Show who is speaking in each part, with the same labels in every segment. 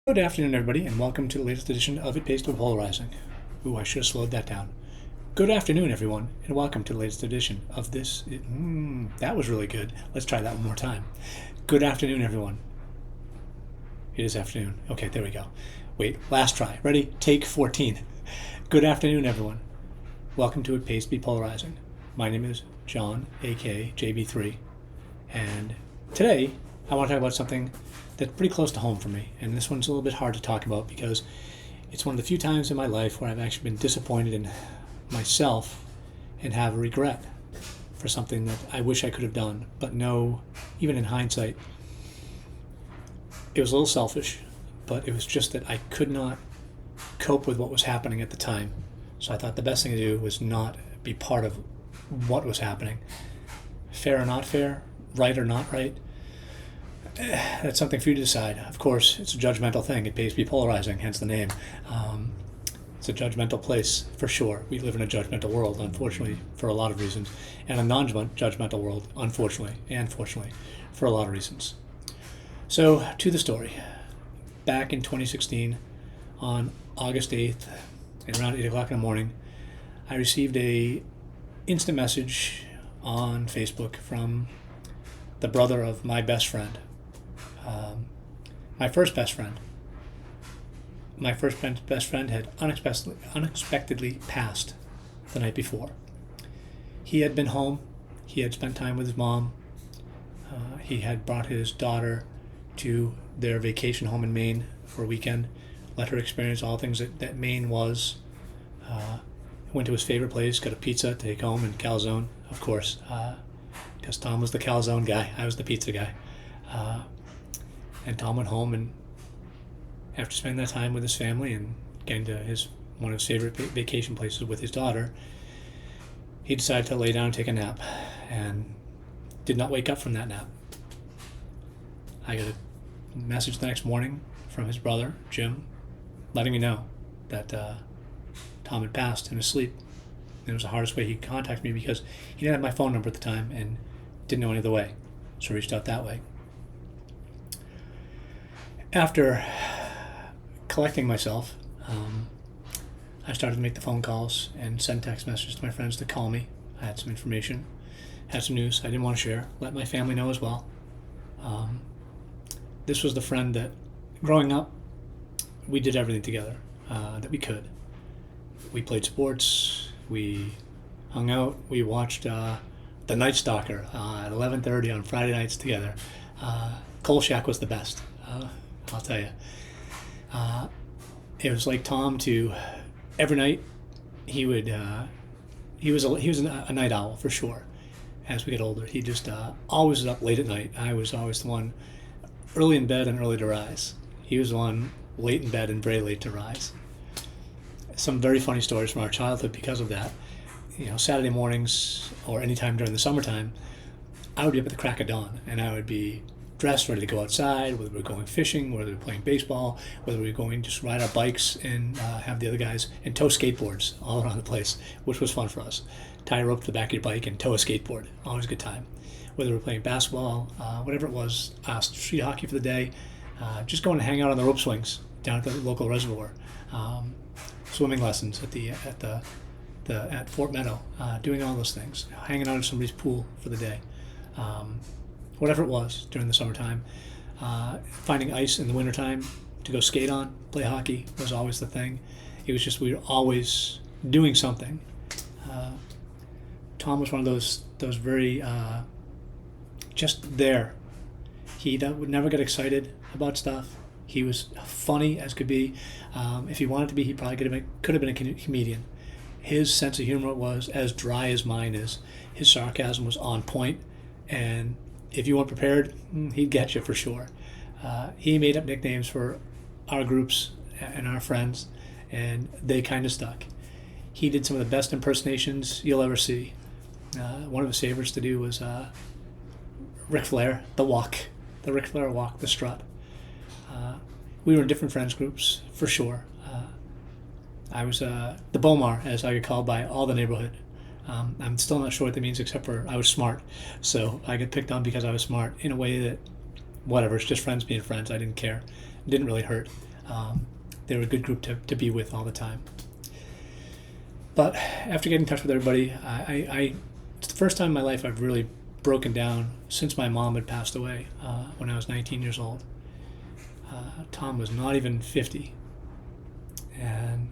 Speaker 1: Good afternoon, everybody, and welcome to the latest edition of It Pays to Be Polarizing. Ooh, I should have slowed that down. Good afternoon, everyone, and welcome to the latest edition of this. That was really good. Let's try that one more time. Good afternoon, everyone. It is afternoon. Okay, there we go. Wait, last try. Ready? Take 14. Good afternoon, everyone. Welcome to It Pays to Be Polarizing. My name is John, aka JB3, and today I want to talk about something that's pretty close to home for me. And this one's a little bit hard to talk about because it's one of the few times in my life where I've actually been disappointed in myself and have a regret for something that I wish I could have done, but no, even in hindsight, it was a little selfish, but it was just that I could not cope with what was happening at the time. So I thought the best thing to do was not be part of what was happening. Fair or not fair, right or not right, that's something for you to decide. Of course, it's a judgmental thing. It pays to be polarizing, hence the name. It's a judgmental place for sure. We live in a judgmental world, unfortunately, for a lot of reasons, and a non-judgmental world, unfortunately, and fortunately, for a lot of reasons. So, to the story. Back in 2016, on August 8th, at around 8 o'clock in the morning, I received a instant message on Facebook from the brother of my best friend. My first best friend. My first best friend had unexpectedly passed the night before. He had been home. He had spent time with his mom. He had brought his daughter to their vacation home in Maine for a weekend, let her experience all things that Maine was. Went to his favorite place, got a pizza to take home in calzone, of course, because Tom was the calzone guy. I was the pizza guy. And Tom went home, and after spending that time with his family and getting to one of his favorite vacation places with his daughter, he decided to lay down and take a nap, and did not wake up from that nap. I got a message the next morning from his brother, Jim, letting me know that Tom had passed in his sleep. And it was the hardest way he could contact me because he didn't have my phone number at the time and didn't know any other way, so I reached out that way. After collecting myself, I started to make the phone calls and send text messages to my friends to call me. I had some information, had some news I didn't want to share, let my family know as well. This was the friend that, growing up, we did everything together that we could. We played sports, we hung out, we watched The Night Stalker at 11:30 on Friday nights together. Kolchak was the best. I'll tell you. It was like Tom to every night. He was a night owl for sure. As we get older, he just always was up late at night. I was always the one early in bed and early to rise. He was the one late in bed and very late to rise. Some very funny stories from our childhood because of that. Saturday mornings or any time during the summertime, I would be up at the crack of dawn, and I would be dressed, ready to go outside, whether we were going fishing, whether we were playing baseball, whether we were going to just ride our bikes and have the other guys and tow skateboards all around the place, which was fun for us. Tie a rope to the back of your bike and tow a skateboard. Always a good time. Whether we were playing basketball, whatever it was, street hockey for the day, just going to hang out on the rope swings down at the local reservoir, swimming lessons at Fort Meadow, doing all those things, hanging out at somebody's pool for the day. Whatever it was during the summertime, finding ice in the wintertime to go skate on, play hockey was always the thing. It was just we were always doing something. Tom was one of those very just there. He would never get excited about stuff. He was funny as could be. If he wanted to be, he probably could have been a comedian. His sense of humor was as dry as mine is. His sarcasm was on point, and if you weren't prepared, he'd get you for sure. He made up nicknames for our groups and our friends, and they kind of stuck. He did some of the best impersonations you'll ever see. One of his favorites to do was Ric Flair, the Ric Flair walk, the strut. We were in different friends groups, for sure. I was the Bomar, as I get called by all the neighborhood. I'm still not sure what that means, except for I was smart. So I get picked on because I was smart in a way that whatever, it's just friends being friends. I didn't care. It didn't really hurt. They were a good group to be with all the time. But after getting in touch with everybody, it's the first time in my life I've really broken down since my mom had passed away when I was 19 years old. Tom was not even 50. And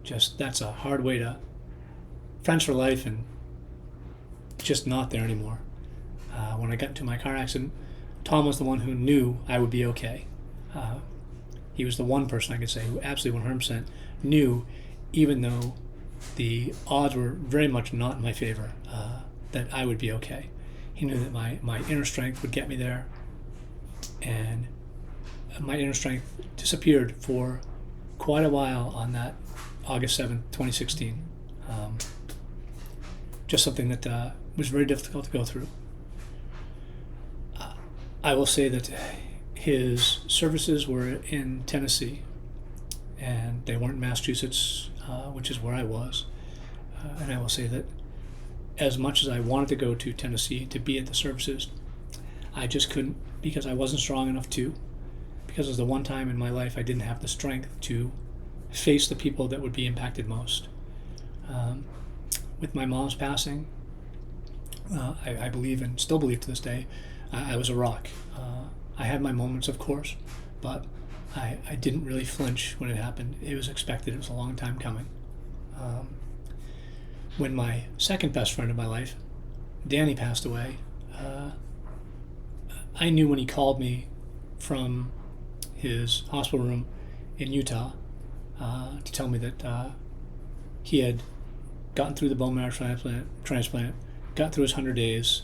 Speaker 1: just, that's a hard way to, friends for life, and just not there anymore. When I got into my car accident, Tom was the one who knew I would be okay. He was the one person I could say who absolutely 100% knew, even though the odds were very much not in my favor, that I would be okay. He knew that my inner strength would get me there, and my inner strength disappeared for quite a while on that August 7th, 2016. Just something that was very difficult to go through. I will say that his services were in Tennessee, and they weren't in Massachusetts, which is where I was. And I will say that as much as I wanted to go to Tennessee to be at the services, I just couldn't, because I wasn't strong enough to, because it was the one time in my life I didn't have the strength to face the people that would be impacted most. With my mom's passing, I believe, and still believe to this day, I was a rock. I had my moments, of course, but I didn't really flinch when it happened. It was expected. It was a long time coming. When my second best friend of my life, Danny, passed away, I knew when he called me from his hospital room in Utah to tell me that he had gotten through the bone marrow transplant, got through his 100 days,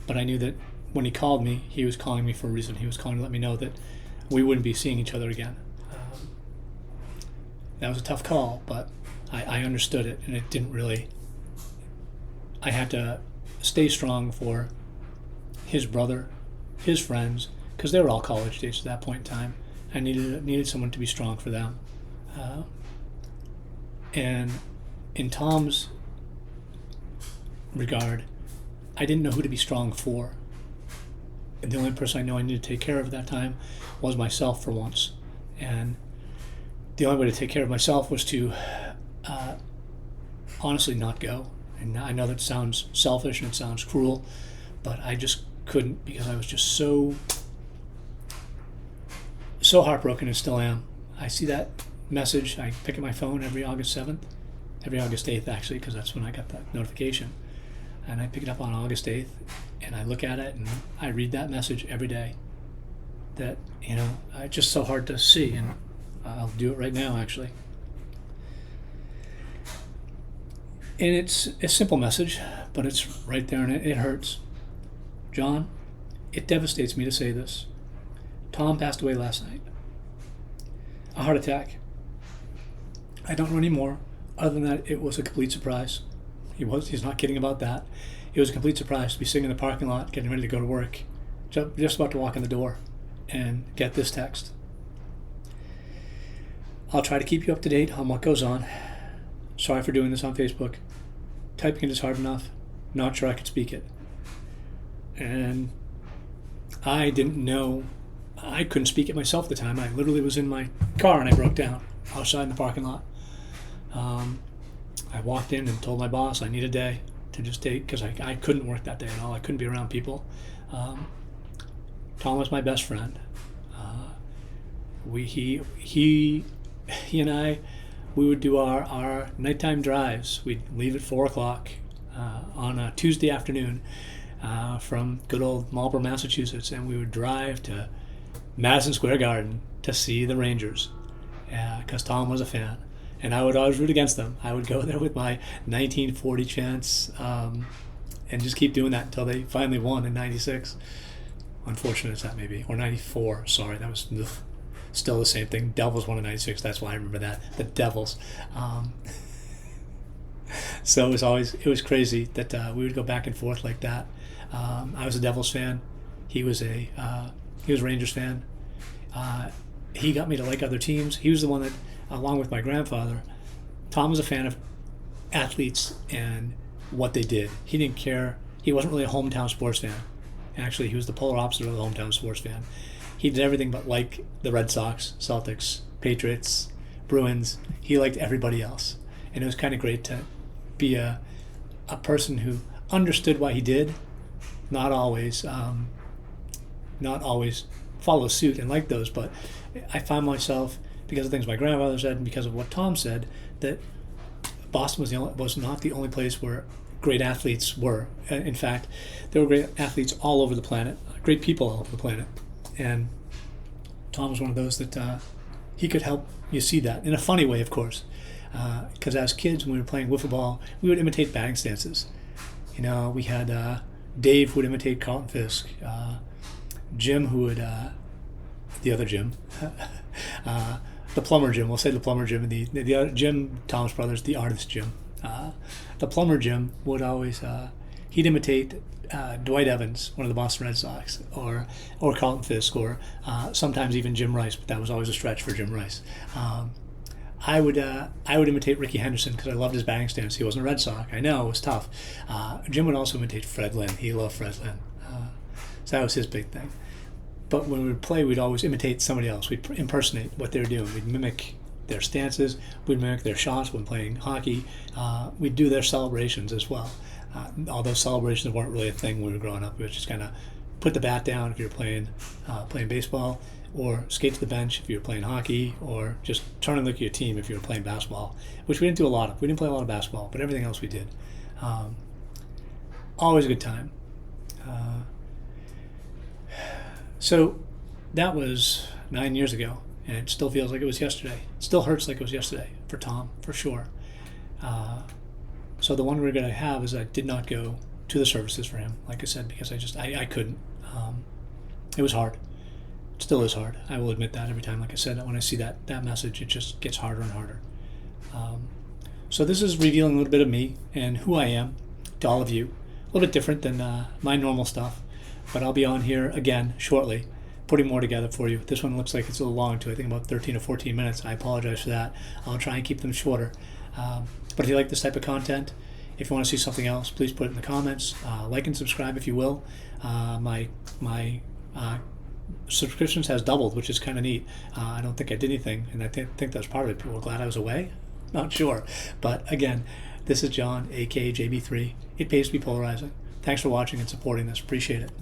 Speaker 1: but I knew that when he called me, he was calling me for a reason. He was calling to let me know that we wouldn't be seeing each other again. That was a tough call, but I understood it, and it didn't really. I had to stay strong for his brother, his friends, because they were all college age at that point in time. I needed someone to be strong for them. And in Tom's regard, I didn't know who to be strong for. And the only person I know I needed to take care of at that time was myself for once. And the only way to take care of myself was to honestly not go. And I know that sounds selfish and it sounds cruel, but I just couldn't, because I was just so heartbroken, and still am. I see that message. I pick up my phone every August 8th actually, because that's when I got that notification. And I pick it up on August 8th, and I look at it, and I read that message every day. That, it's just so hard to see, and I'll do it right now, actually. And it's a simple message, but it's right there, and it hurts. John, it devastates me to say this. Tom passed away last night. A heart attack. I don't know anymore. Other than that, it was a complete surprise. He's not kidding about that. It was a complete surprise to be sitting in the parking lot, getting ready to go to work, just about to walk in the door, and get this text. I'll try to keep you up to date on what goes on. Sorry for doing this on Facebook. Typing it is hard enough. Not sure I could speak it. And I didn't know. I couldn't speak it myself at the time. I literally was in my car and I broke down outside in the parking lot. I walked in and told my boss I need a day to just take, because I couldn't work that day at all. I couldn't be around people. Tom was my best friend. He and I, we would do our nighttime drives. We'd leave at 4 o'clock on a Tuesday afternoon from good old Marlborough, Massachusetts, and we would drive to Madison Square Garden to see the Rangers, because Tom was a fan. And I would always root against them. I would go there with my 1940 chants and just keep doing that until they finally won in 96. Unfortunate as that may be. Or 94, sorry. That was still the same thing. Devils won in 96. That's why I remember that. The Devils. So it was crazy that we would go back and forth like that. I was a Devils fan. He was a Rangers fan. He got me to like other teams. He was the one that, along with my grandfather, Tom was a fan of athletes and what they did. He didn't care. He wasn't really a hometown sports fan. Actually, he was the polar opposite of a hometown sports fan. he did everything but like the Red Sox, Celtics, Patriots, Bruins. He liked everybody else. And it was kind of great to be a person who understood why he did, not always follow suit and like those, but I found myself, because of things my grandfather said and because of what Tom said, that Boston was not the only place where great athletes were. In fact, there were great athletes all over the planet, great people all over the planet. And Tom was one of those that he could help you see that, in a funny way, of course. Because as kids, when we were playing wiffle ball, we would imitate batting stances. We had Dave would imitate Carlton Fisk, Jim who would, the other Jim, the plumber Jim, we'll say the plumber Jim, and the other Jim, Tom's brothers, the artist Jim. The plumber Jim would always, he'd imitate Dwight Evans, one of the Boston Red Sox, or Carlton Fisk, or sometimes even Jim Rice, but that was always a stretch for Jim Rice. I would imitate Ricky Henderson because I loved his batting stance. He wasn't a Red Sox. I know, it was tough. Jim would also imitate Fred Lynn. He loved Fred Lynn. So that was his big thing. But when we would play, we'd always imitate somebody else. We'd impersonate what they were doing. We'd mimic their stances. We'd mimic their shots when playing hockey. We'd do their celebrations as well. Although celebrations weren't really a thing when we were growing up. We would just kind of put the bat down if you were playing baseball, or skate to the bench if you were playing hockey, or just turn and look at your team if you were playing basketball, which we didn't do a lot of. We didn't play a lot of basketball, but everything else we did. Always a good time. So that was 9 years ago, and it still feels like it was yesterday. It still hurts like it was yesterday for Tom, for sure. So the one regret I have is I did not go to the services for him, like I said, because I couldn't. It was hard. It still is hard. I will admit that every time. Like I said, when I see that message, it just gets harder and harder. So this is revealing a little bit of me and who I am to all of you. A little bit different than my normal stuff. But I'll be on here again shortly, putting more together for you. This one looks like it's a little long too. I think about 13 or 14 minutes. I apologize for that. I'll try and keep them shorter. But if you like this type of content, if you want to see something else, please put it in the comments. Like and subscribe if you will. My subscriptions has doubled, which is kind of neat. I don't think I did anything, and I think that's part of it. People were glad I was away. Not sure. But again, this is John, aka JB3. It pays to be polarizing. Thanks for watching and supporting this. Appreciate it.